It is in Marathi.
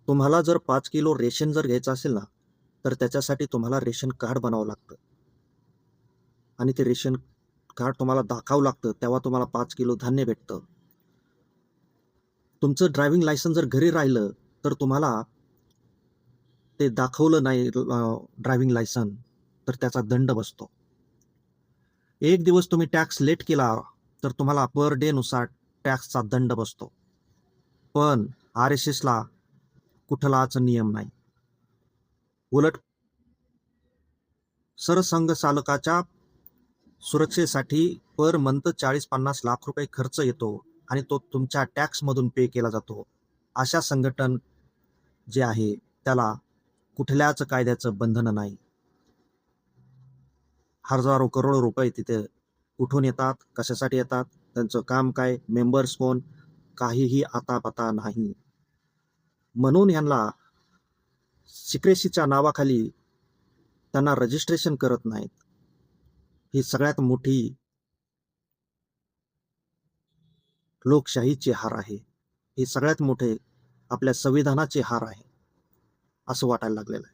तुम्हाला जर 5 किलो रेशन जर घ्यायचं असेल ना, तर त्याच्यासाठी तुम्हाला रेशन कार्ड बनावं लागतं आणि ते रेशन कार्ड तुम्हाला दाखवावं लागतं, तेव्हा तुम्हाला 5 किलो धान्य भेटतं. तुमचं ड्रायव्हिंग लायसन्स जर घरी राहिलं, तर तुम्हाला ते दाखवलं नाही ड्रायव्हिंग लायसन, तर त्याचा दंड बसतो. एक दिवस तुम्ही टॅक्स लेट केला, तर तुम्हाला पर डे नुसार टॅक्सचा दंड बसतो. पण RSSला कुठलाच नियम नाही. उलट सरसंघ चालकाच्या सुरक्षेसाठी पर मंथ 40-50 लाख रुपये खर्च येतो आणि तो तुमच्या टॅक्समधून पे केला जातो. अशा संघटन जे आहे त्याला कुठल्याच कायद्याचं बंधन नाही. हजारो करोड रुपये तिथे कुठून येतात, कशासाठी येतात, त्यांचं काम काय, मेंबर्स कोण, काहीही आतापता नाही. म्हणून यांना सिक्रेसीच्या नावाखाली त्यांना रजिस्ट्रेशन करत नाहीत. ही सगळ्यात मोठी लोकशाहीची हार आहे. हे सगळ्यात मोठे आपल्या संविधानाचे हार आहे, असं वाटायला लागलेलं आहे.